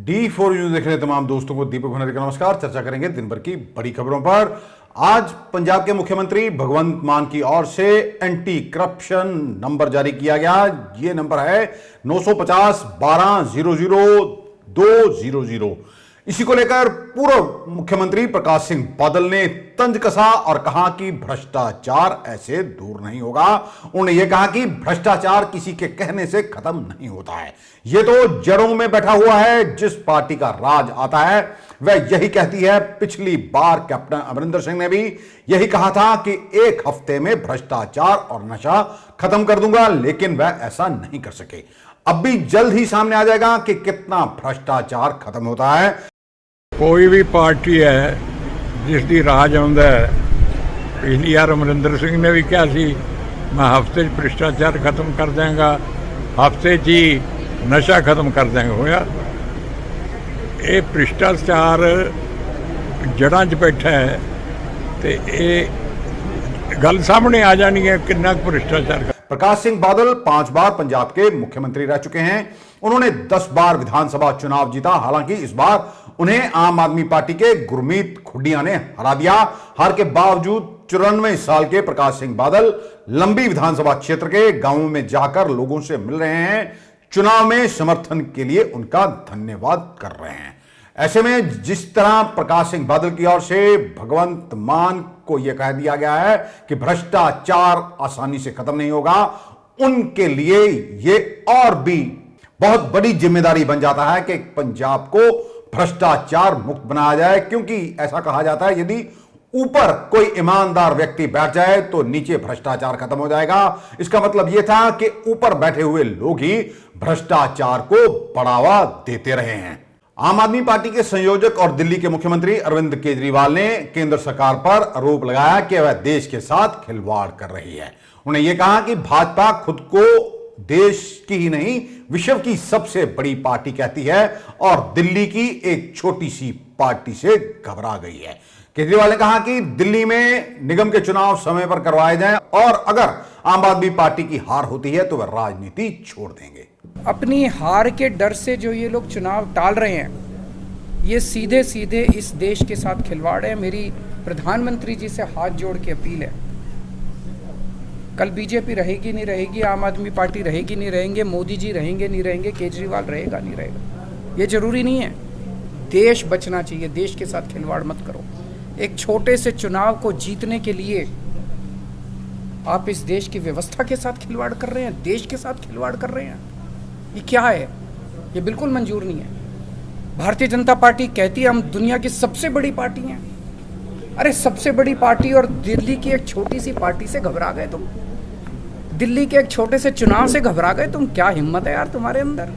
D4 news देख रहे तमाम दोस्तों को दीपक भंडारी का नमस्कार। चर्चा करेंगे दिन भर की बड़ी खबरों पर। आज पंजाब के मुख्यमंत्री भगवंत मान की ओर से एंटी करप्शन नंबर जारी किया गया। ये नंबर है 950 12 00 200। इसी को लेकर पूर्व मुख्यमंत्री प्रकाश सिंह बादल ने तंज कसा और कहा कि भ्रष्टाचार ऐसे दूर नहीं होगा। उन्होंने यह कहा कि भ्रष्टाचार किसी के कहने से खत्म नहीं होता है, यह तो जड़ों में बैठा हुआ है। जिस पार्टी का राज आता है वह यही कहती है। पिछली बार कैप्टन अमरिंदर सिंह ने भी यही कहा था कि एक हफ्ते में भ्रष्टाचार और नशा खत्म कर दूंगा, लेकिन वह ऐसा नहीं कर सके। अब भी जल्द ही सामने आ जाएगा कि कितना भ्रष्टाचार खत्म होता है। कोई भी पार्टी है जिस दी राज आउंदा है, पिछली बार अमरिंदर सिंह ने भी कहा सी मैं हफ्ते भ्रष्टाचार खत्म कर देंगा, हफ्ते ही नशा खत्म कर देंगे। होया ये भ्रष्टाचार जड़ां 'च बैठा है तो ये गल सामने आ जानी है कितना भ्रष्टाचार। प्रकाश सिंह बादल 5 बार पंजाब के मुख्यमंत्री रह चुके हैं। उन्होंने 10 बार विधानसभा चुनाव जीता। हालांकि इस बार उन्हें आम आदमी पार्टी के गुरमीत खुडिया ने हरा दिया। हार के बावजूद 94 साल के प्रकाश सिंह बादल लंबी विधानसभा क्षेत्र के गांवों में जाकर लोगों से मिल रहे हैं, चुनाव में समर्थन के लिए उनका धन्यवाद कर रहे हैं। ऐसे में जिस तरह प्रकाश सिंह बादल की ओर से भगवंत मान को यह कह दिया गया है कि भ्रष्टाचार आसानी से खत्म नहीं होगा, उनके लिए यह और भी बहुत बड़ी जिम्मेदारी बन जाता है कि पंजाब को भ्रष्टाचार मुक्त बनाया जाए। क्योंकि ऐसा कहा जाता है यदि ऊपर कोई ईमानदार व्यक्ति बैठ जाए तो नीचे भ्रष्टाचार खत्म हो जाएगा। इसका मतलब यह था कि ऊपर बैठे हुए लोग ही भ्रष्टाचार को बढ़ावा देते रहे हैं। आम आदमी पार्टी के संयोजक और दिल्ली के मुख्यमंत्री अरविंद केजरीवाल ने केंद्र सरकार पर आरोप लगाया कि वह देश के साथ खिलवाड़ कर रही है। उन्होंने यह कहा कि भाजपा खुद को देश की ही नहीं विश्व की सबसे बड़ी पार्टी कहती है और दिल्ली की एक छोटी सी पार्टी से घबरा गई है। केजरीवाल ने कहा कि दिल्ली में निगम के चुनाव समय पर करवाए जाएं और अगर आम आदमी पार्टी की हार होती है तो वह राजनीति छोड़ देंगे। अपनी हार के डर से जो ये लोग चुनाव टाल रहे हैं, ये सीधे सीधे इस देश के साथ खिलवाड़ है। मेरी प्रधानमंत्री जी से हाथ जोड़ के अपील है, कल बीजेपी रहेगी नहीं रहेगी, आम आदमी पार्टी रहेगी नहीं रहेंगे, मोदी जी रहेंगे नहीं रहेंगे, केजरीवाल रहेगा नहीं रहेगा, ये जरूरी नहीं है। देश बचना चाहिए, देश के साथ खिलवाड़ मत करो। एक छोटे से चुनाव को जीतने के लिए आप इस देश की व्यवस्था के साथ खिलवाड़ कर रहे हैं, देश के साथ खिलवाड़ कर रहे हैं। ये क्या है? ये बिल्कुल मंजूर नहीं है। भारतीय जनता पार्टी कहती है हम दुनिया की सबसे बड़ी पार्टी हैं। अरे सबसे बड़ी पार्टी और दिल्ली की एक छोटी सी पार्टी से घबरा गए तुम? दिल्ली के एक छोटे से चुनाव से घबरा गए तुम? क्या हिम्मत है यार तुम्हारे अंदर,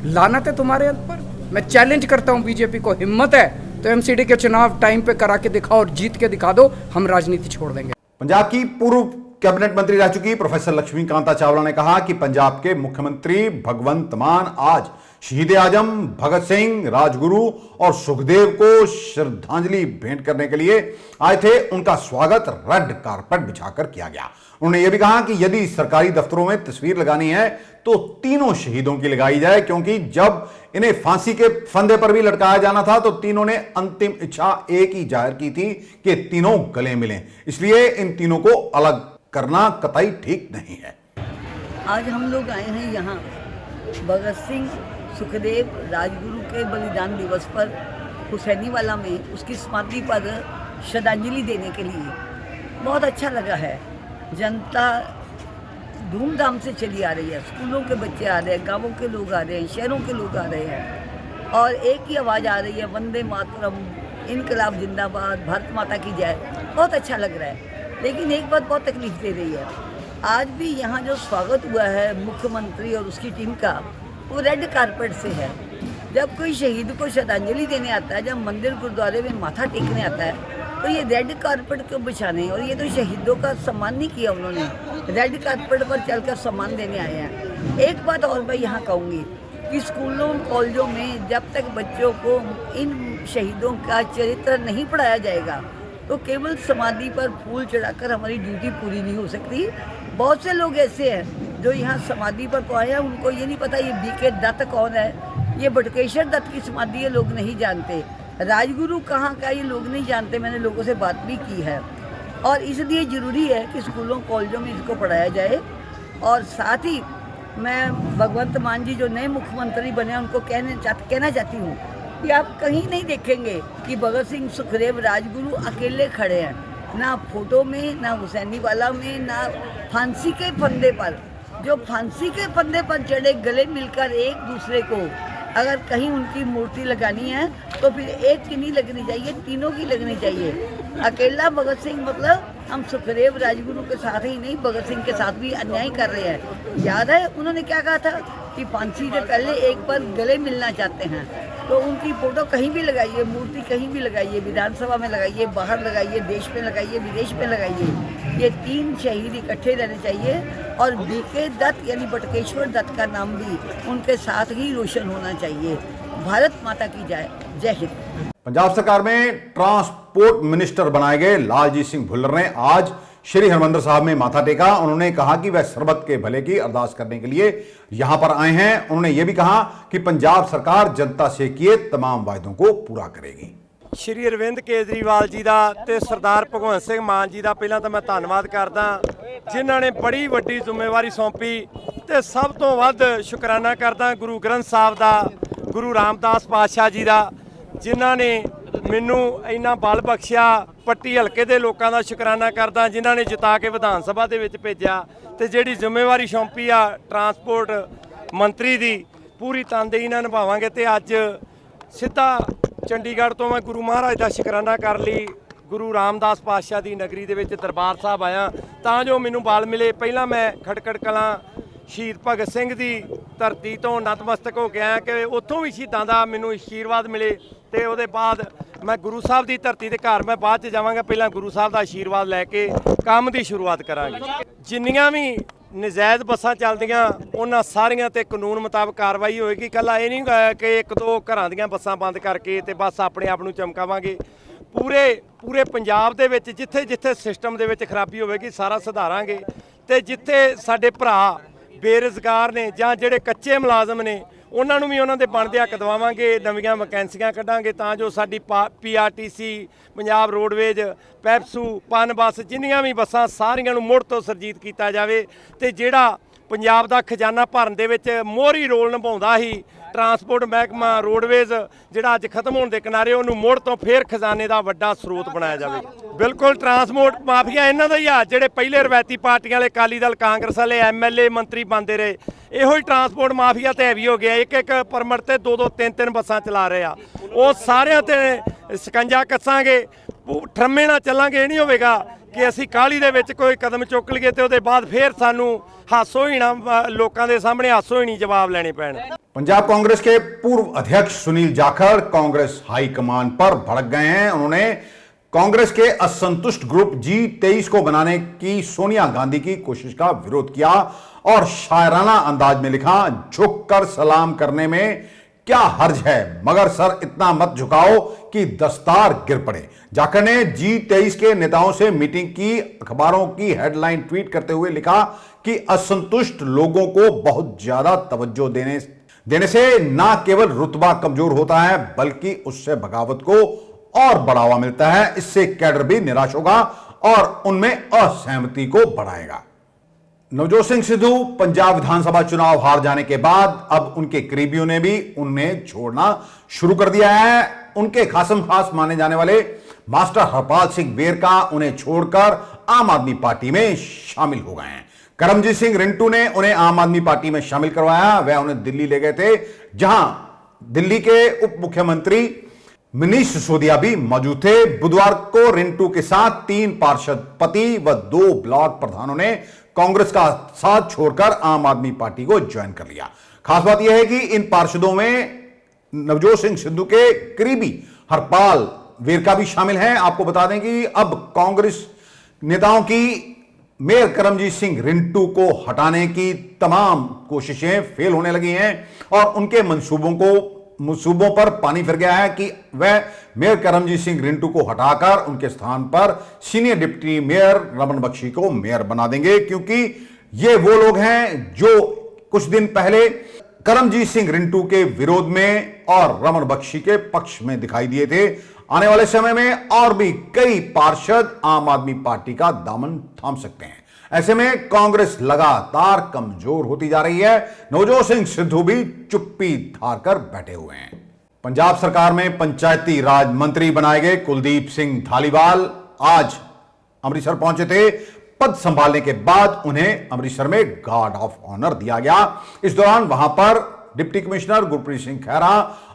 लानत है तुम्हारे ऊपर। मैं चैलेंज करता हूं बीजेपी को, हिम्मत है तो एमसीडी के चुनाव टाइम पे करा के दिखाओ और जीत के दिखा दो, हम राजनीति छोड़ देंगे। पंजाब की पूर्व कैबिनेट मंत्री रह चुकी प्रोफेसर लक्ष्मीकांता चावला ने कहा कि पंजाब के मुख्यमंत्री भगवंत मान आज शहीद आजम भगत सिंह, राजगुरु और सुखदेव को श्रद्धांजलि भेंट करने के लिए आए थे। उनका स्वागत रेड कारपेट बिछाकर किया गया। उन्होंने यह भी कहा कि यदि सरकारी दफ्तरों में तस्वीर लगानी है तो तीनों शहीदों की लगाई जाए, क्योंकि जब इन्हें फांसी के फंदे पर भी लटकाया जाना था तो तीनों ने अंतिम इच्छा एक ही जाहिर की थी कि तीनों गले मिलें। इसलिए इन तीनों को अलग करना कतई ठीक नहीं है। आज हम लोग आए हैं यहाँ भगत सिंह, सुखदेव, राजगुरु के बलिदान दिवस पर हुसैनीवाला में उसकी स्मृति पर श्रद्धांजलि देने के लिए। बहुत अच्छा लगा है, जनता धूमधाम से चली आ रही है। स्कूलों के बच्चे आ रहे हैं, गांवों के लोग आ रहे हैं, शहरों के लोग आ रहे हैं और एक ही आवाज़ आ रही है, वंदे मातरम, इनकलाब जिंदाबाद, भारत माता की जय। बहुत अच्छा लग रहा है। लेकिन एक बात बहुत तकलीफ दे रही है, आज भी यहाँ जो स्वागत हुआ है मुख्यमंत्री और उसकी टीम का, वो रेड कारपेट से है। जब कोई शहीद को श्रद्धांजलि देने आता है, जब मंदिर गुरुद्वारे में माथा टेकने आता है, तो ये रेड कारपेट क्यों बिछाने? और ये तो शहीदों का सम्मान नहीं किया उन्होंने, रेड कारपेट पर चलकर सम्मान देने आए हैं। एक बात और मैं यहाँ कहूँगी कि स्कूलों कॉलेजों में जब तक बच्चों को इन शहीदों का चरित्र नहीं पढ़ाया जाएगा तो केवल समाधि पर फूल चढ़ाकर हमारी ड्यूटी पूरी नहीं हो सकती। बहुत से लोग ऐसे हैं जो यहाँ समाधि पर तो आए हैं, उनको ये नहीं पता ये बीके दत्त कौन है, ये बटुकेश्वर दत्त की समाधि ये लोग नहीं जानते, राजगुरु कहाँ का ये लोग नहीं जानते। मैंने लोगों से बात भी की है और इसलिए ज़रूरी है कि स्कूलों कॉलेजों में इसको पढ़ाया जाए। और साथ ही मैं भगवंत मान जी जो नए मुख्यमंत्री बने उनको कहना चाहती हूँ कि आप कहीं नहीं देखेंगे कि भगत सिंह, सुखदेव, राजगुरु अकेले खड़े हैं, ना फोटो में, ना हुसैनी वाला में, ना फांसी के फंदे पर। जो फांसी के फंदे पर चढ़े गले मिलकर एक दूसरे को अगर कहीं उनकी मूर्ति लगानी है तो फिर एक की नहीं लगनी चाहिए, तीनों की लगनी चाहिए। अकेला भगत सिंह मतलब हम सुखदेव, राजगुरु के साथ ही नहीं, भगत सिंह के साथ भी अन्याय कर रहे हैं। याद है उन्होंने क्या कहा था कि फांसी से पहले एक बार गले मिलना चाहते हैं, तो उनकी फोटो कहीं भी लगाइए, मूर्ति कहीं भी लगाइए, विधानसभा में लगाइए, बाहर लगाइए, देश में लगाइए, विदेश में लगाइए। ये 3 शहीद इकट्ठे रहने चाहिए और बीके दत्त यानी बटुकेश्वर दत्त का नाम भी उनके साथ ही रोशन होना चाहिए। भारत माता की जय। जय हिंद। पंजाब सरकार में ट्रांसपोर्ट मिनिस्टर बनाए गए लालजीत सिंह भुल्लर ने आज श्री हरमंदिर साहब में माथा टेका। उन्होंने कहा कि वह सरबत के भले की अरदास करने के लिए यहां पर आए हैं। उन्होंने यह भी कहा कि पंजाब सरकार जनता से किए तमाम वायदों को पूरा करेगी। श्री अरविंद केजरीवाल जी का ते सरदार भगवंत सिंह मान जी का पहला तो मैं धन्यवाद करदा, जिन्हों ने बड़ी वड्डी जिम्मेवारी सौंपी। ते सब तो वध शुकराना करदा गुरु ग्रंथ साहब का, गुरु रामदास पातशाह जी का, जिन्हों ने मैनू इन्ना बल बख्शिया। पट्टी हल्के के लोगों का शुकराना करदा जिन्हों ने जिता के विधान सभा के विच भेजा। ते जिहड़ी जिम्मेवारी सौंपी आ ट्रांसपोर्ट मंत्री की पूरी तनदेही नाल निभावांगे। ते अज सीधा चंडीगढ़ तो मैं गुरु महाराज का शुकराना कर ली, गुरु रामदास पातशाह की नगरी दे विच दरबार साहब आया तां जो मैनू बल मिले। पहला मैं खटकड़ कलां शहीद भगत सिंह की धरती तो नतमस्तक हो के आया कि उत्थों भी शहीदां दा मैनू आशीर्वाद मिले। तो उसदे बाद मैं गुरु साहब की धरती के घर मैं बाद च जावांगा, पहला गुरु साहब का आशीर्वाद लैके काम की शुरुआत करांगे। जिन्नियां भी नजायज़ बसां चलदियां उन्हां सारियां ते कानून मुताबक कार्रवाई होएगी। कल्ला ये नहीं कि 1-2 घरां दियां बसां बंद करके ते बस अपने आप नूं चमकावांगे। पूरे पंजाब दे विच जिथे जिथे सिस्टम दे विच खराबी होवेगी सारा सुधारांगे। ते जिथे साडे भरा बेरोजगार ने जां जिहड़े कच्चे मुलाजम ने उन्हां नूं भी उन्हां दे बनदे हक दवावांगे, नवीआं वैकेंसियां कढांगे तां जो साडी PRTC, पंजाब रोडवेज, पैप्सू, पन बस जिन्नियां भी बसां सारियां नूं मुड़ तो सरजीत कीता जावे। ते जिहड़ा पंजाब दा खजाना भरन दे विच मोहरी रोल निभाउंदा ही ट्रांसपोर्ट महकमा रोडवेज जिहड़ा अज खत्म होने के किनारे उन्होंने मुड़ तो फिर खजाने का वड्डा स्रोत बनाया जाए। बिल्कुल ट्रांसपोर्ट माफिया इन्हों का ही आ, जिहड़े पहले रवायती पार्टियां वाले अकाली दल कांग्रेस वाले MLA मंत्री बनते रहे, इहो ही ट्रांसपोर्ट माफिया तो हैवी हो गया। एक परमिट ते 2-2, 3-3 बसां चला रहे आ। वो सारिਆਂ ते शिकंजा कसांगे, ठरमे ना चलांगे। ये नहीं होगा कि असी काहली दे विच कोई कदम चुक लईए ते उहदे बाद फिर सानू हासो हीणा लोकां दे सामने हासो हीणी जवाब लैणे पैण। पंजाब कांग्रेस के पूर्व अध्यक्ष सुनील जाखड़ कांग्रेस हाईकमान पर भड़क गए हैं। उन्होंने कांग्रेस के असंतुष्ट ग्रुप G23 को बनाने की सोनिया गांधी की कोशिश का विरोध किया और शायराना अंदाज में लिखा, झुककर सलाम करने में क्या हर्ज है, मगर सर इतना मत झुकाओ कि दस्तार गिर पड़े। जाखड़ ने G23 के नेताओं से मीटिंग की अखबारों की हेडलाइन ट्वीट करते हुए लिखा कि असंतुष्ट लोगों को बहुत ज्यादा तवज्जो देने से न केवल रुतबा कमजोर होता है बल्कि उससे बगावत को और बढ़ावा मिलता है। इससे कैडर भी निराश होगा और उनमें असहमति को बढ़ाएगा। नवजोत सिंह सिद्धू पंजाब विधानसभा चुनाव हार जाने के बाद अब उनके करीबियों ने भी उन्हें छोड़ना शुरू कर दिया है। उनके खासम खास माने जाने वाले मास्टर हरपाल सिंह वेरका उन्हें छोड़कर आम आदमी पार्टी में शामिल हो गए हैं। करमजीत सिंह रिंटू ने उन्हें आम आदमी पार्टी में शामिल करवाया। वह उन्हें दिल्ली ले गए थे, जहां दिल्ली के उप मुख्यमंत्री मनीष सिसोदिया भी मौजूद थे। बुधवार को रिंटू के साथ 3 पार्षद पति व 2 ब्लॉक प्रधानों ने कांग्रेस का साथ छोड़कर आम आदमी पार्टी को ज्वाइन कर लिया। खास बात यह है कि इन पार्षदों में नवजोत सिंह सिद्धू के करीबी हरपाल वेरका भी शामिल हैं। आपको बता दें कि अब कांग्रेस नेताओं की मेयर करमजीत सिंह रिंटू को हटाने की तमाम कोशिशें फेल होने लगी हैं और उनके मंसूबों पर पानी फिर गया है कि वह मेयर करमजीत सिंह रिंटू को हटाकर उनके स्थान पर senior deputy mayor Raman Bakshi को मेयर बना देंगे, क्योंकि ये वो लोग हैं जो कुछ दिन पहले करमजीत सिंह रिंटू के विरोध में और रमन बख्शी के पक्ष में दिखाई दिए थे। आने वाले समय में और भी कई पार्षद आम आदमी पार्टी का दामन थाम सकते हैं। ऐसे में कांग्रेस लगातार कमजोर होती जा रही है। नवजोत सिंह सिद्धू भी चुप्पी धारकर बैठे हुए हैं। पंजाब सरकार में पंचायती राज मंत्री बनाए गए कुलदीप सिंह धालीवाल आज अमृतसर पहुंचे थे। पद संभालने के बाद उन्हें अमृतसर में गार्ड ऑफ ऑनर दिया गया। इस दौरान वहां पर डिप्टी कमिश्नर गुरप्रीत सिंह खैरा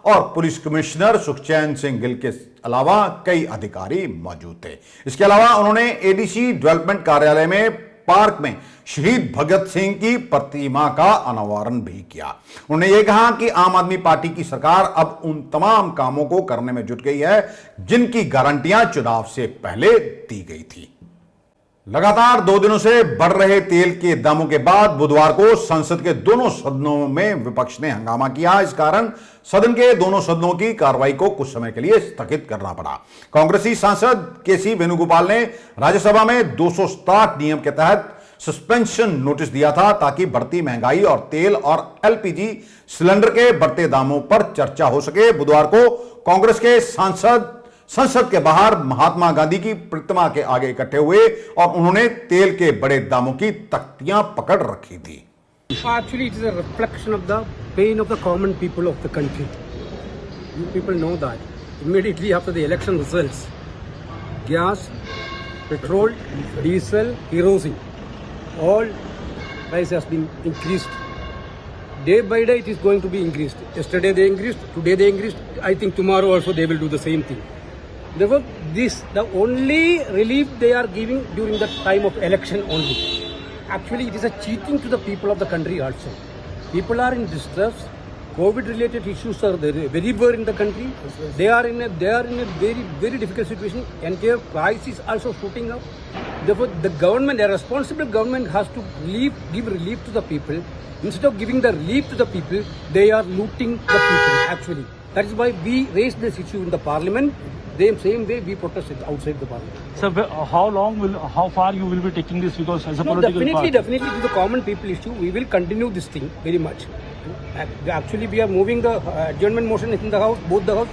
और पुलिस कमिश्नर सुखचैन सिंह गिल के अलावा कई अधिकारी मौजूद थे। इसके अलावा उन्होंने एडीसी डेवलपमेंट कार्यालय में पार्क में शहीद भगत सिंह की प्रतिमा का अनावरण भी किया। उन्होंने ये कहा कि आम आदमी पार्टी की सरकार अब उन तमाम कामों को करने में जुट गई है जिनकी गारंटियां चुनाव से पहले दी गई थी। लगातार 2 दिनों से बढ़ रहे तेल के दामों के बाद बुधवार को संसद के दोनों सदनों में विपक्ष ने हंगामा किया। इस कारण सदन के दोनों सदनों की कार्रवाई को कुछ समय के लिए स्थगित करना पड़ा। कांग्रेसी सांसद केसी वेणुगोपाल ने राज्यसभा में 260 नियम के तहत सस्पेंशन नोटिस दिया था ताकि बढ़ती महंगाई और तेल और एलपीजी सिलेंडर के बढ़ते दामों पर चर्चा हो सके। बुधवार को कांग्रेस के सांसद संसद के बाहर महात्मा गांधी की प्रतिमा के आगे इकट्ठे हुए और उन्होंने तेल के बड़े दामों की तख्तियां पकड़ रखी थी। Actually, it is a reflection of the pain of the common people of the country. You people know that. Immediately after the election results, gas, petrol, diesel, kerosene, all price has been increased. Day by day, it is going to be increased. Yesterday they increased, today they increased. I think tomorrow also they will do the same thing. Therefore, the only relief they are giving during the time of election only. Actually, it is a cheating to the people of the country also. People are in distress. COVID-related issues are everywhere in the country. They are in a very difficult situation. Entire price is also shooting up. Therefore, the government, a responsible government, has to give relief to the people. Instead of giving the relief to the people, they are looting the people. Actually, that is why we raised this issue in the parliament. The same way we protested outside the parliament. Sir, how far you will be taking this, because as a political party? Definitely to the common people issue, we will continue this thing very much. Actually, we are moving the adjournment motion in the house, both the house,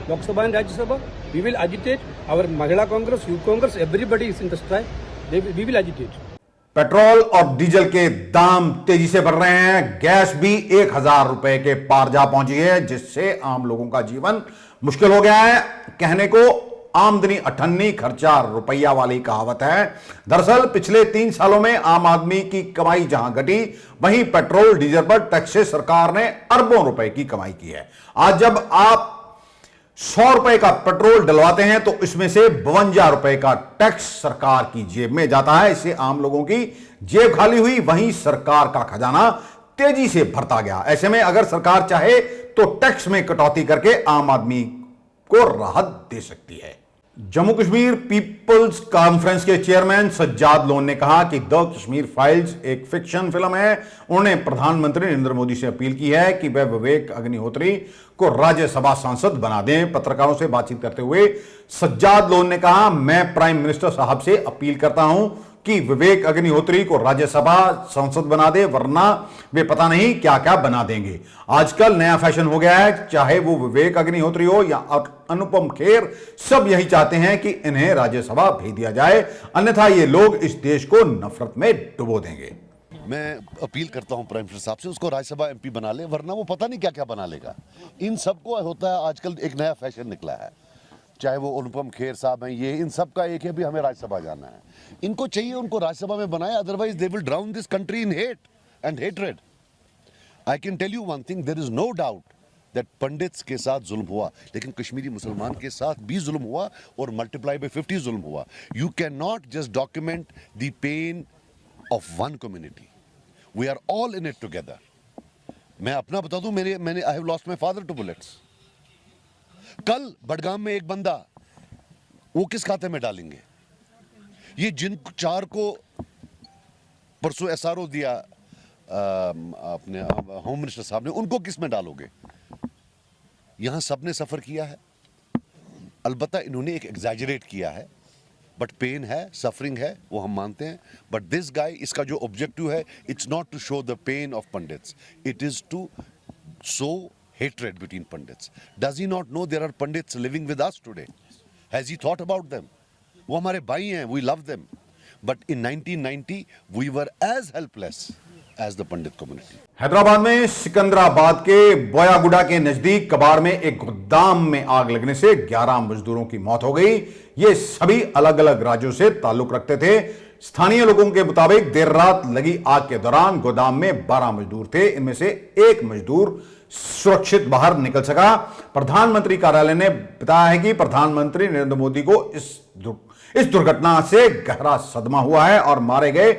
Lok Sabha and Rajya Sabha. We will agitate. Our Mahila Congress, Youth Congress, everybody is in the strike. We will agitate. Petrol और diesel के दाम तेजी से बढ़ रहे हैं। Gas भी 1000 रुपए के पार जा पहुंची है, जिससे आम लोगों का जीवन मुश्किल हो गया है। कहने को आमदनी अठन्नी खर्चा रुपया वाली कहावत है। दरअसल पिछले 3 सालों में आम आदमी की कमाई जहां घटी, वहीं पेट्रोल डीजल पर टैक्स से सरकार ने अरबों रुपए की कमाई की है। आज जब आप 100 रुपए का पेट्रोल डलवाते हैं तो इसमें से 52 रुपए का टैक्स सरकार की जेब में जाता है। इससे आम लोगों की जेब खाली हुई, वहीं सरकार का खजाना तेजी से भरता गया। ऐसे में अगर सरकार चाहे तो टैक्स में कटौती करके आम आदमी को राहत दे सकती है। जम्मू कश्मीर पीपल्स कॉन्फ्रेंस के चेयरमैन सज्जाद लोन ने कहा कि द कश्मीर फाइल्स एक फिक्शन फिल्म है। उन्होंने प्रधानमंत्री नरेंद्र मोदी से अपील की है कि वह विवेक अग्निहोत्री को राज्यसभा सांसद बना दें। पत्रकारों से बातचीत करते हुए सज्जाद लोन ने कहा, मैं प्राइम मिनिस्टर साहब से अपील करता हूं कि विवेक अग्निहोत्री को राज्यसभा सांसद बना दे, वरना वे पता नहीं क्या क्या बना देंगे। आजकल नया फैशन हो गया है, चाहे वो विवेक अग्निहोत्री हो या अनुपम खेर, सब यही चाहते हैं कि इन्हें राज्यसभा भेज दिया जाए, अन्यथा ये लोग इस देश को नफरत में डुबो देंगे। मैं अपील करता हूं प्राइम मिनिस्टर साहब से, उसको राज्यसभा एमपी बना ले, वरना वो पता नहीं क्या क्या बना लेगा। इन सबको होता है, आजकल एक नया फैशन निकला है, चाहे वो अनुपम खेर साहब हैं, ये इन सब का एक है भी हमें राज्यसभा जाना है। इनको चाहिए उनको राज्यसभा में बनाए, otherwise they will drown this country in hate and hatred. I can tell you one thing, there is no doubt that Pandits के साथ जुल्म हुआ, लेकिन कश्मीरी मुसलमान के साथ भी जुल्म हुआ और मल्टीप्लाई बाय 50 जुल्म हुआ। You can not just document the pain of one community, we are all in it together. मैं अपना बता दूं, मैंने I have lost my father to bullets. कल बडगाम में एक बंदा, वो किस खाते में डालेंगे? ये जिन 4 को परसों एसआरओ दिया अपने होम मिनिस्टर साहब ने, उनको किस में डालोगे? यहां सबने सफर किया है, अलबत्ता इन्होंने एक एग्जैजरेट किया है, बट पेन है, सफरिंग है, वो हम मानते हैं। बट दिस गाय, इसका जो ऑब्जेक्टिव है, it's not to show the pain of Pandits, it is to sow hatred between Pandits? Does he not know there are Pandits living with us today? Has he thought about them? वो हमारे भाई हैं, we love them. But in 1990, we were as helpless as the Pandit community. Hyderabad में सिकंदराबाद के बोयागुडा के नजदीक कबाड़ में एक गोदाम में आग लगने से 11 मजदूरों की मौत हो गई। ये सभी अलग अलग राज्यों से ताल्लुक रखते थे। स्थानीय लोगों के मुताबिक देर रात लगी आग के दौरान गोदाम में 12 मजदूर थे। इनमें से एक मजदूर सुरक्षित बाहर निकल सका। प्रधानमंत्री कार्यालय ने बताया है कि प्रधानमंत्री नरेंद्र मोदी को इस दुर्घटना से गहरा सदमा हुआ है और मारे गए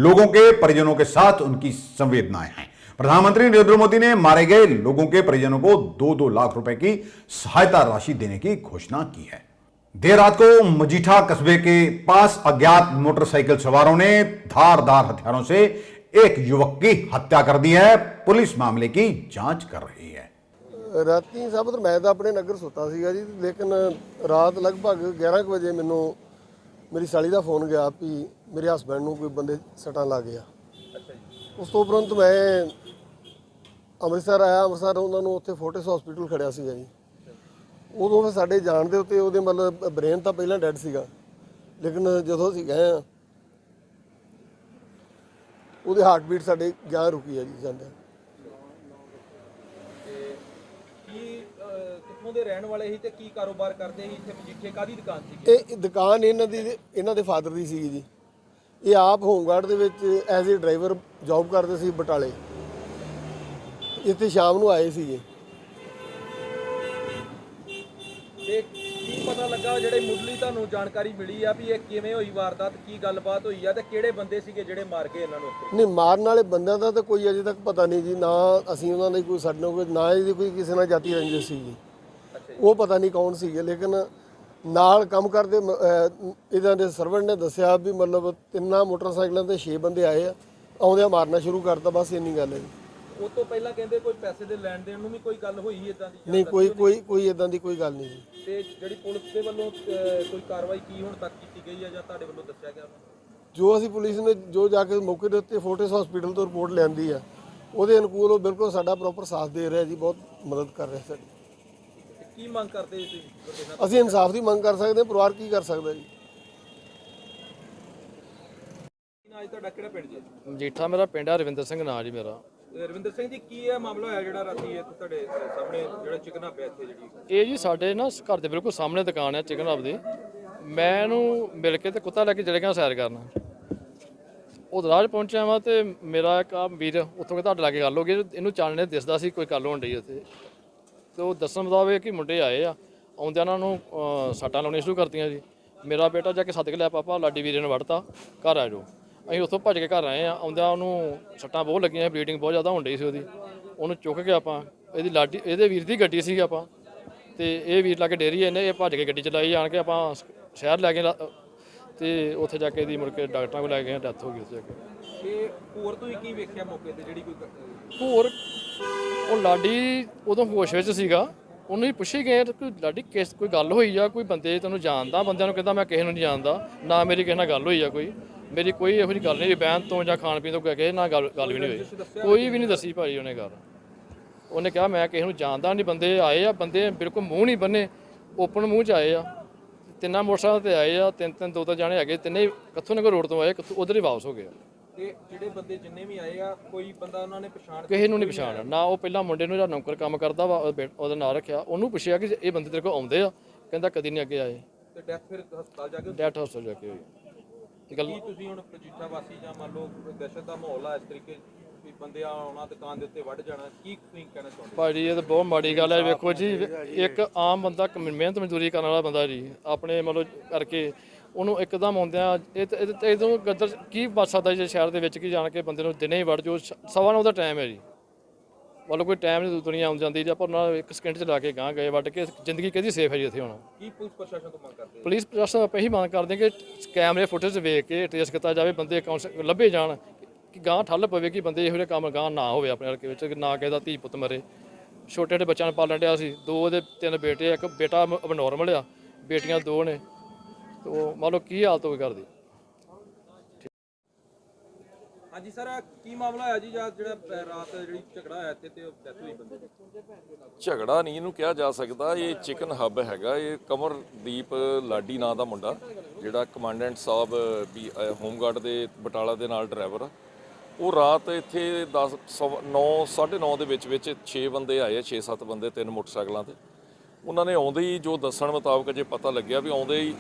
लोगों के परिजनों के साथ उनकी संवेदनाएं हैं। प्रधानमंत्री नरेंद्र मोदी ने मारे गए लोगों के परिजनों को 2-2 लाख रुपए की सहायता राशि देने की घोषणा की है। देर रात को मजीठा कस्बे के पास अज्ञात मोटरसाइकिल सवारों ने धारदार हथियारों से एक युवक की हत्या कर दी है। पुलिस मामले की जांच कर रही है। ਰਾਤੀ ਸਾਬਤ ਮੈਂ ਤਾਂ ਆਪਣੇ ਨਗਰ ਸੁੱਤਾ ਸੀਗਾ ਜੀ, ਲੇਕਿਨ ਰਾਤ ਲਗਭਗ 11 ਕੁ ਵਜੇ ਮੈਨੂੰ ਮੇਰੀ ਸਾਲੀ ਦਾ ਫੋਨ ਗਿਆ ਵੀ ਮੇਰੇ ਹਸਬੈਂਡ ਨੂੰ ਕੋਈ ਬੰਦੇ ਸੱਟਾਂ ਲੱਗ ਗਿਆ। ਉਸ ਤੋਂ ਉਪਰੰਤ ਮੈਂ ਅੰਮ੍ਰਿਤਸਰ ਆਇਆ। ਅੰਮ੍ਰਿਤਸਰ ਉਹਨਾਂ ਨੂੰ ਉੱਥੇ ਫੋਰਟਿਸ ਹਸਪੀਟਲ ਖੜਿਆ ਸੀਗਾ ਜੀ। ਉਦੋਂ ਫਿਰ ਸਾਡੇ ਜਾਣ ਦੇ ਉੱਤੇ ਉਹਦੇ ਮਤਲਬ ਬ੍ਰੇਨ ਤਾਂ ਪਹਿਲਾਂ ਡੈਡ ਸੀਗਾ, ਲੇਕਿਨ ਜਦੋਂ ਅਸੀਂ ਗਏ ਆ ਉਹਦੇ ਹਾਰਟ ਬੀਟ ਸਾਡੇ 11 ਰੁਕੀ ਹੈ ਜੀ ਜਾਂਦੇ। ਕਿੱਥੋਂ ਦੇ ਰਹਿਣ ਵਾਲੇ ਸੀ ਤੇ ਕੀ ਕਾਰੋਬਾਰ ਕਰਦੇ ਸੀ? ਇੱਥੇ ਮਜੀਠੇ ਕਾਹਦੀ ਦੁਕਾਨ ਸੀ? ਇਹ ਦੁਕਾਨ ਇਹਨਾਂ ਦੇ ਫਾਦਰ ਦੀ ਸੀਗੀ ਜੀ। ਇਹ ਆਪ ਹੋਮਗਾਰਡ ਦੇ ਵਿੱਚ ਐਜ਼ ਏ ਡਰਾਈਵਰ ਜੌਬ ਕਰਦੇ ਸੀ ਬਟਾਲੇ। ਇੱਥੇ ਸ਼ਾਮ ਨੂੰ ਆਏ ਸੀਗੇ। ਤੇ ਕੀ ਪਤਾ ਲੱਗਾ ਜਿਹੜੇ ਮੁੱਢਲੀ ਤੁਹਾਨੂੰ ਜਾਣਕਾਰੀ ਮਿਲੀ ਆ ਵੀ ਇਹ ਕਿਵੇਂ ਹੋਈ ਵਾਰਦਾਤ, ਕੀ ਗੱਲਬਾਤ ਹੋਈ ਆ ਤੇ ਕਿਹੜੇ ਬੰਦੇ ਸੀਗੇ ਜਿਹੜੇ ਮਾਰ ਗਏ ਇਹਨਾਂ ਨੂੰ? ਨਹੀਂ, ਮਾਰਨ ਵਾਲੇ ਬੰਦਿਆਂ ਦਾ ਤਾਂ ਕੋਈ ਅਜੇ ਤੱਕ ਪਤਾ ਨਹੀਂ ਜੀ। ਨਾ ਅਸੀਂ ਉਹਨਾਂ ਦੀ ਕੋਈ ਸਾਡੇ ਨਾਲ ਨਾ ਇਹਦੀ ਕੋਈ ਕਿਸੇ ਨਾਲ ਜਾਤੀ ਰੰਜਿਸ਼ ਸੀਗੀ। ਉਹ ਪਤਾ ਨਹੀਂ ਕੌਣ ਸੀਗੇ, ਲੇਕਿਨ ਨਾਲ ਕੰਮ ਕਰਦੇ ਇਹਨਾਂ ਦੇ ਸਰਵੈਂਟ ਨੇ ਦੱਸਿਆ ਵੀ ਮਤਲਬ 3 ਮੋਟਰਸਾਈਕਲਾਂ ਤੇ 6 ਬੰਦੇ ਆਏ ਆ, ਆਉਂਦਿਆਂ ਮਾਰਨਾ ਸ਼ੁਰੂ ਕਰਤਾ। ਬਸ ਇੰਨੀ ਗੱਲ ਹੈ ਜੀ। ਉਹ ਤੋਂ ਪਹਿਲਾਂ ਕਹਿੰਦੇ ਕੋਈ ਪੈਸੇ ਦੇ ਲੈਣ ਦੇਣ ਨੂੰ ਵੀ ਕੋਈ ਗੱਲ ਹੋਈ ਇਦਾਂ ਦੀ? ਨਹੀਂ, ਕੋਈ ਇਦਾਂ ਦੀ ਕੋਈ ਗੱਲ ਨਹੀਂ ਜੀ। ਤੇ ਜਿਹੜੀ ਪੁਲਿਸ ਦੇ ਵੱਲੋਂ ਕੋਈ ਕਾਰਵਾਈ ਕੀ ਹੁਣ ਤੱਕ ਕੀਤੀ ਗਈ ਹੈ ਜਾਂ ਤੁਹਾਡੇ ਵੱਲੋਂ ਦੱਸਿਆ ਗਿਆ? ਜੋ ਅਸੀਂ ਪੁਲਿਸ ਨੇ ਜੋ ਜਾ ਕੇ ਮੌਕੇ ਦੇ ਉੱਤੇ ਫੋਰਟਿਸ ਹਸਪੀਟਲ ਤੋਂ ਰਿਪੋਰਟ ਲਿਆਂਦੀ ਆ, ਉਹਦੇ ਅਨੁਕੂਲ ਉਹ ਬਿਲਕੁਲ ਸਾਡਾ ਪ੍ਰੋਪਰ ਸਾਥ ਦੇ ਰਿਹਾ ਜੀ, ਬਹੁਤ ਮਦਦ ਕਰ ਰਿਹਾ ਸਾਡੀ। ਕੀ ਮੰਗ ਕਰਦੇ ਜੀ ਤੁਸੀਂ? ਅਸੀਂ ਇਨਸਾਫ ਦੀ ਮੰਗ ਕਰ ਸਕਦੇ ਹਾਂ। ਪਰਿਵਾਰ ਕੀ ਕਰ ਸਕਦਾ ਜੀ? ਅੱਜ ਤੁਹਾਡਾ ਕਿਹੜਾ ਪਿੰਡ ਜੀ? ਮਜੀਠਾ ਮੇਰਾ ਪਿੰਡ ਹੈ। ਰਵਿੰਦਰ ਸਿੰਘ ਨਾਂ ਜੀ ਮੇਰਾ। ਰਵਿੰਦਰ ਸਿੰਘ ਜੀ, ਕੀ ਇਹ ਮਾਮਲਾ ਹੋਇਆ ਜਿਹੜਾ ਰਾਤੀ ਇੱਥੇ ਤੁਹਾਡੇ ਸਾਹਮਣੇ ਜਿਹੜਾ ਚਿਕਨ ਹੱਬ ਹੈ ਇੱਥੇ ਜਿਹੜੀ? ਇਹ ਜੀ ਸਾਡੇ ਨਾ ਘਰ ਦੇ ਬਿਲਕੁਲ ਸਾਹਮਣੇ ਦੁਕਾਨ ਹੈ ਚਿਕਨ ਹੱਬ ਦੀ। ਮੈਂ ਇਹਨੂੰ ਮਿਲ ਕੇ ਤੇ ਕੁੱਤਾ ਲੈ ਕੇ ਚਲੇ ਗਿਆ ਸੈਰ ਕਰਨ। ਉਹ ਦਰਾਜ ਪਹੁੰਚਿਆ ਵਾ ਤੇ ਮੇਰਾ ਇੱਕ ਆ ਵੀਰ ਉੱਥੋਂ ਤੁਹਾਡੇ ਲਾਗੇ ਗੱਲ ਹੋ ਗਈ। ਇਹਨੂੰ ਚਾਨਣੇ ਦਿਸਦਾ ਸੀ ਕੋਈ ਗੱਲ ਹੋਣ ਡਈ ਉੱਥੇ। ਤੇ ਉਹ ਦੱਸਣ ਮੁਤਾਬਕ ਕਿ ਮੁੰਡੇ ਆਏ ਆ, ਆਉਂਦਿਆਂ ਉਹਨਾਂ ਨੂੰ ਸੱਟਾਂ ਲਾਉਣੀਆਂ ਸ਼ੁਰੂ ਕਰਤੀਆਂ ਜੀ। ਮੇਰਾ ਬੇਟਾ ਜਾ ਕੇ ਸੱਦ ਕੇ ਲਿਆ, ਪਾਪਾ ਲਾਡੀ ਵੀਰੇ ਨੇ ਵੜਤਾ, ਘਰ ਆ ਜਾਓ। ਅਸੀਂ ਉੱਥੋਂ ਭੱਜ ਕੇ ਘਰ ਆਏ ਆ। ਆਉਂਦਿਆਂ ਉਹਨੂੰ ਸੱਟਾਂ ਬਹੁਤ ਲੱਗੀਆਂ, ਬਲੀਡਿੰਗ ਬਹੁਤ ਜ਼ਿਆਦਾ ਹੋਣ ਡਈ ਸੀ ਉਹਦੀ। ਉਹਨੂੰ ਚੁੱਕ ਕੇ ਆਪਾਂ ਇਹਦੇ ਵੀਰ ਦੀ ਗੱਡੀ ਸੀ ਆਪਾਂ, ਤੇ ਇਹ ਵੀਰ ਲਾ ਕੇ ਡੇਰੀ ਇਹਨੇ ਇਹ ਭੱਜ ਕੇ ਗੱਡੀ ਚਲਾਈ ਜਾਣ ਕੇ ਆਪਾਂ ਸ਼ਹਿਰ ਲੈ ਗਏ ਤੇ ਉੱਥੇ ਜਾ ਕੇ ਇਹਦੀ ਮੁੜ ਕੇ ਡਾਕਟਰਾਂ ਕੋਲ ਲੈ ਗਏ, ਡੈਥ ਹੋ ਗਈ ਉੱਥੇ ਜਾ ਕੇ। ਤੇ ਹੋਰ ਤੁਸੀਂ ਕੀ ਵੇਖਿਆ ਮੌਕੇ ਤੇ ਜਿਹੜੀ ਕੋਈ? ਹੋਰ ਉਹ ਲਾਡੀ ਉਦੋਂ ਹੋਸ਼ ਵਿੱਚ ਸੀਗਾ। ਉਹਨੂੰ ਹੀ ਪੁੱਛੀ ਗਏ ਕਿ ਲਾਡੀ ਕੋਈ ਗੱਲ ਹੋਈ ਆ, ਕੋਈ ਬੰਦੇ ਤੈਨੂੰ ਜਾਣਦਾ? ਬੰਦਿਆਂ ਨੂੰ ਕਹਿੰਦਾ ਮੈਂ ਕਿਸੇ ਨੂੰ ਨਹੀਂ ਜਾਣਦਾ, ਨਾ ਮੇਰੀ ਕਿਸੇ ਨਾਲ ਗੱਲ ਹੋਈ ਆ ਕੋਈ। ਮੇਰੀ ਕੋਈ ਇਹੋ ਜਿਹੀ ਗੱਲ ਨਹੀਂ, ਬਹਿਣ ਤੋਂ ਜਾਂ ਖਾਣ ਪੀਣ ਤੋਂ ਕਿਸੇ ਨਾਲ ਗੱਲ ਵੀ ਨਹੀਂ ਹੋਈ, ਕੋਈ ਵੀ ਨਹੀਂ ਦੱਸੀ ਭਾਈ ਉਹਨੇ ਗੱਲ। ਉਹਨੇ ਕਿਹਾ ਮੈਂ ਕਿਸੇ ਨੂੰ ਜਾਣਦਾ ਨਹੀਂ। ਬੰਦੇ ਆਏ ਆ, ਬੰਦੇ ਬਿਲਕੁਲ ਮੂੰਹ ਨਹੀਂ ਬੰਨੇ, ਓਪਨ ਮੂੰਹ 'ਚ ਆਏ ਆ। 3 ਮੋਟਰਸਾਈਕਲ ਤੇ ਆਏ ਆ, 3-3 2-2 ਜਾਣੇ ਹੈਗੇ। ਤਿੰਨੇ ਕਿੱਥੋਂ ਨਾ ਰੋਡ ਤੋਂ ਆਏ, ਉਧਰ ਹੀ ਵਾਪਸ ਹੋ ਗਏ। ਤੇ ਜਿਹੜੇ ਬੰਦੇ ਜਿੰਨੇ ਵੀ ਆਏ ਆ, ਕੋਈ ਬੰਦਾ ਉਹਨਾਂ ਨੇ ਪਛਾਣ? ਕਿਸੇ ਨੂੰ ਨਹੀਂ ਪਛਾਣਿਆ ਨਾ। ਉਹ ਪਹਿਲਾਂ ਮੁੰਡੇ ਨੂੰ ਜਿਹੜਾ ਨੌਕਰ ਕੰਮ ਕਰਦਾ ਵਾ ਉਹਦਾ ਨਾਂ ਰੱਖਿਆ, ਉਹਨੂੰ ਪੁੱਛਿਆ ਕਿ ਇਹ ਬੰਦੇ ਤੇਰੇ ਕੋਲ ਆਉਂਦੇ ਆ? ਕਹਿੰਦਾ ਕਦੀ ਨਹੀਂ ਅੱਗੇ ਆਏ। ਤੇ ਡੈਥ ਫਿਰ ਹਸਪਤਾਲ ਜਾ ਕੇ? ਡੈਥ ਹਸਪਤਾਲ ਜਾ ਕੇ ਹੋਈ। ਕੀ ਤੁਸੀਂ ਹੁਣ ਮਜੀਠਾ ਵਾਸੀ ਜਾਂ ਮੰਨ ਲਓ ਦਹਿਸ਼ਤ ਦਾ ਮਾਹੌਲ ਆ ਇਸ ਤਰੀਕੇ ਵੀ ਬੰਦੇ ਆਉਣਾ ਦੁਕਾਨ ਦੇ ਉੱਤੇ ਵੱਢ ਜਾਣਾ, ਕੀ ਤੁਸੀਂ ਕਹਿਣਾ ਚਾਹੁੰਦੇ? ਭਾਜੀ ਇਹ ਤਾਂ ਬਹੁਤ ਮਾੜੀ ਗੱਲ ਹੈ। ਵੇਖੋ ਜੀ, ਇੱਕ ਆਮ ਬੰਦਾ ਮਿਹਨਤ ਮਜ਼ਦੂਰੀ ਕਰਨ ਵਾਲਾ ਬੰਦਾ ਜੀ, ਆਪਣੇ ਮਤਲਬ ਕਰਕੇ ਉਹਨੂੰ ਇੱਕਦਮ ਆਉਂਦਿਆਂ ਇਹ ਗੱਦਰ ਕੀ ਬਚ ਸਕਦਾ ਜੀ ਸ਼ਹਿਰ ਦੇ ਵਿੱਚ? ਕੀ ਜਾਣ ਕੇ ਬੰਦੇ ਨੂੰ ਦਿਨੇ ਹੀ ਵੱਢ ਜੋ। 9:15 ਦਾ ਟਾਈਮ ਹੈ ਜੀ, ਮਤਲਬ ਕੋਈ ਟਾਈਮ ਨਹੀਂ ਦੁਨੀਆ ਆਉਂ ਜਾਂਦੀ ਜੀ। ਆਪਾਂ ਉਹਨਾਂ 1 ਸਕਿੰਟ 'ਚ ਲਾ ਕੇ ਗਾਂ ਗਏ ਵੱਢ ਕੇ। ਜ਼ਿੰਦਗੀ ਕਿਹਦੀ ਸੇਫ ਹੈ ਜੀ ਇੱਥੇ ਹੁਣ? ਕੀ ਪੁਲਿਸ ਪ੍ਰਸ਼ਾਸਨ ਤੋਂ ਮੰਗ ਕਰਦੇ? ਪੁਲਿਸ ਪ੍ਰਸ਼ਾਸਨ ਆਪਾਂ ਇਹੀ ਮੰਗ ਕਰਦੇ ਕਿ ਕੈਮਰੇ ਫੁਟੇਜ ਵੇਖ ਕੇ ਟ੍ਰੇਸ ਕੀਤਾ ਜਾਵੇ, ਬੰਦੇ ਲੱਭੇ ਜਾਣ, ਕਿ ਗਾਂ ਠੱਲ ਪਵੇ ਕਿ ਬੰਦੇ ਇਹੋ ਜਿਹੇ ਕੰਮ ਗਾਂ ਨਾ ਹੋਵੇ ਆਪਣੇ ਹਲਕੇ ਵਿੱਚ, ਨਾ ਕਿਸੇ ਦਾ ਧੀ ਪੁੱਤ ਮਰੇ। ਛੋਟੇ ਛੋਟੇ ਬੱਚਿਆਂ ਨੂੰ ਪਾਲਣ ਡਿਆ ਸੀ। 2 ਉਹਦੇ 3 ਬੇਟੇ, ਇੱਕ ਬੇਟਾ ਅਬਨੋਰਮਲ ਆ, ਬੇਟੀਆਂ 2 ਨੇ। ਤੇ ਉਹ ਮੰਨ ਲਓ ਕੀ ਹਾਲਤ ਹੋਵੇ ਘਰ ਦੀ। ਹਾਂਜੀ ਸਰ, ਕੀ ਮਾਮਲਾ ਹੋਇਆ ਜੀ ਜਿਹੜਾ ਰਾਤ ਜਿਹੜੀ ਝਗੜਾ ਹੋਇਆ ਇੱਥੇ ਤੇ ਡੈਥ ਹੋਈ ਬੰਦੇ ਦੀ? ਝਗੜਾ ਨਹੀਂ ਇਹਨੂੰ ਕਿਹਾ ਜਾ ਸਕਦਾ, ਇਹ ਚਿਕਨ ਹੱਬ ਹੈਗਾ। ਇਹ ਕਮਰਦੀਪ ਲਾਡੀ ਨਾਂ ਦਾ ਮੁੰਡਾ ਜਿਹੜਾ ਕਮਾਂਡੈਂਟ ਸਾਹਿਬ ਵੀ ਹੋਮਗਾਰਡ ਦੇ ਬਟਾਲਾ ਦੇ ਨਾਲ ਡਰਾਈਵਰ ਆ, ਉਹ ਰਾਤ ਇੱਥੇ 9:30 ਦੇ ਵਿੱਚ 6 ਬੰਦੇ ਆਏ, 6-7 ਬੰਦੇ 3 ਮੋਟਰਸਾਈਕਲਾਂ ਤੇ। ਉਹਨਾਂ ਨੇ ਆਉਂਦੇ ਹੀ ਜੋ ਦੱਸਣ ਮੁਤਾਬਕ ਜੇ ਪਤਾ ਲੱਗਿਆ ਵੀ ਆਉਂਦੇ ਹੀ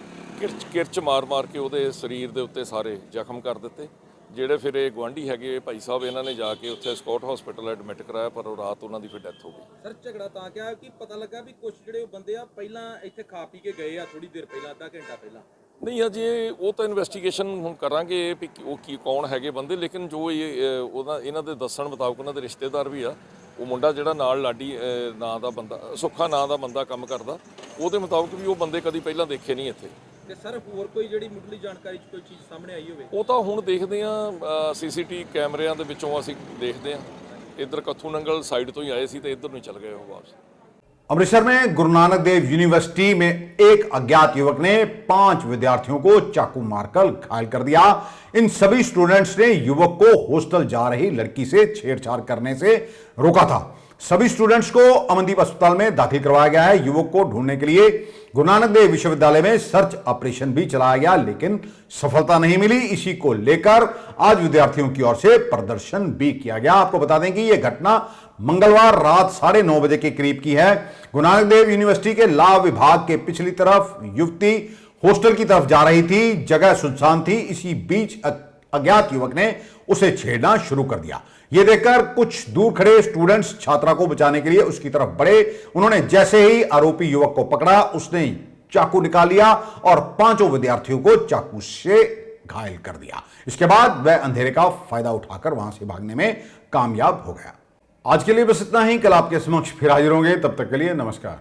ਕਿਰਚ ਮਾਰ ਕੇ ਉਹਦੇ ਸਰੀਰ ਦੇ ਉੱਤੇ ਸਾਰੇ ਜ਼ਖਮ ਕਰ ਦਿੱਤੇ। ਜਿਹੜੇ ਫਿਰ ਇਹ ਗੁਆਂਢੀ ਹੈਗੇ ਭਾਈ ਸਾਹਿਬ, ਇਹਨਾਂ ਨੇ ਜਾ ਕੇ ਉੱਥੇ ਸਕਾਟ ਹਸਪੀਟਲ ਐਡਮਿਟ ਕਰਾਇਆ, ਪਰ ਉਹ ਰਾਤ ਉਹਨਾਂ ਦੀ ਫਿਰ ਡੈਥ ਹੋ ਗਈ। ਸਰ ਝਗੜਾ ਤਾਂ ਕਿਹਾ ਕਿ ਪਤਾ ਲੱਗਾ ਵੀ ਕੁਝ ਜਿਹੜੇ ਬੰਦੇ ਆ ਪਹਿਲਾਂ ਇੱਥੇ ਖਾ ਪੀ ਕੇ ਗਏ ਆ ਥੋੜੀ ਦੇਰ ਪਹਿਲਾਂ, ਅੱਧਾ ਘੰਟਾ ਪਹਿਲਾਂ। ਨਹੀਂ ਅਜੇ ਉਹ ਤਾਂ ਇਨਵੈਸਟੀਗੇਸ਼ਨ ਹੁਣ ਕਰਾਂਗੇ ਵੀ ਉਹ ਕੌਣ ਹੈਗੇ ਬੰਦੇ, ਲੇਕਿਨ ਜੋ ਇਹਨਾਂ ਦੇ ਦੱਸਣ ਮੁਤਾਬਕ ਉਹਨਾਂ ਦੇ ਰਿਸ਼ਤੇਦਾਰ ਵੀ ਆ। ਉਹ ਮੁੰਡਾ ਜਿਹੜਾ ਨਾਲ ਲਾਡੀ ਨਾਂ ਦਾ ਬੰਦਾ, ਸੁੱਖਾ ਨਾਂ ਦਾ ਬੰਦਾ ਕੰਮ ਕਰਦਾ, ਉਹਦੇ ਮੁਤਾਬਕ ਵੀ ਉਹ ਬੰਦੇ ਕਦੀ ਪਹਿਲਾਂ ਦੇਖੇ ਨਹੀਂ ਇੱਥੇ। ਤੇ ਸਰ ਹੋਰ ਕੋਈ ਜਿਹੜੀ ਮੁੱਢਲੀ ਜਾਣਕਾਰੀ 'ਚ ਕੋਈ ਚੀਜ਼ ਸਾਹਮਣੇ ਆਈ ਹੋਵੇ? ਉਹ ਤਾਂ ਹੁਣ ਦੇਖਦੇ ਆ, ਸੀਸੀਟੀ ਕੈਮਰਿਆਂ ਦੇ ਵਿੱਚੋਂ ਅਸੀਂ ਦੇਖਦੇ ਆ। ਇੱਧਰ ਕੱਥੂ ਨੰਗਲ ਸਾਈਡ ਤੋਂ ਹੀ ਆਏ ਸੀ ਤੇ ਇੱਧਰ ਨੂੰ ਚਲ ਗਏ ਉਹ ਵਾਪਸ। अमृतसर में गुरु नानक देव यूनिवर्सिटी में एक अज्ञात युवक ने 5 विद्यार्थियों को चाकू मारकर घायल कर दिया। इन सभी स्टूडेंट्स ने युवक को हॉस्टल जा रही लड़की से छेड़छाड़ करने से रोका था। सभी स्टूडेंट्स को अमनदीप अस्पताल में दाखिल करवाया गया है। युवक को ढूंढने के लिए गुरु नानक देव विश्वविद्यालय में सर्च ऑपरेशन भी चलाया गया, लेकिन सफलता नहीं मिली। इसी को लेकर आज विद्यार्थियों की ओर से प्रदर्शन भी किया गया। आपको बता दें कि यह घटना मंगलवार रात 9:30 बजे के करीब की है। गुरु नानक देव यूनिवर्सिटी के लॉ विभाग के पिछली तरफ युवती हॉस्टल की तरफ जा रही थी। जगह सुनसान थी। इसी बीच अज्ञात युवक ने उसे छेड़ना शुरू कर दिया। यह देखकर कुछ दूर खड़े स्टूडेंट्स छात्रा को बचाने के लिए उसकी तरफ बढ़े। उन्होंने जैसे ही आरोपी युवक को पकड़ा, उसने चाकू निकाल लिया और 5 विद्यार्थियों को चाकू से घायल कर दिया। इसके बाद वह अंधेरे का फायदा उठाकर वहां से भागने में कामयाब हो गया। आज के लिए बस इतना ही। कल आपके समक्ष फिर हाजिर होंगे। तब तक के लिए नमस्कार।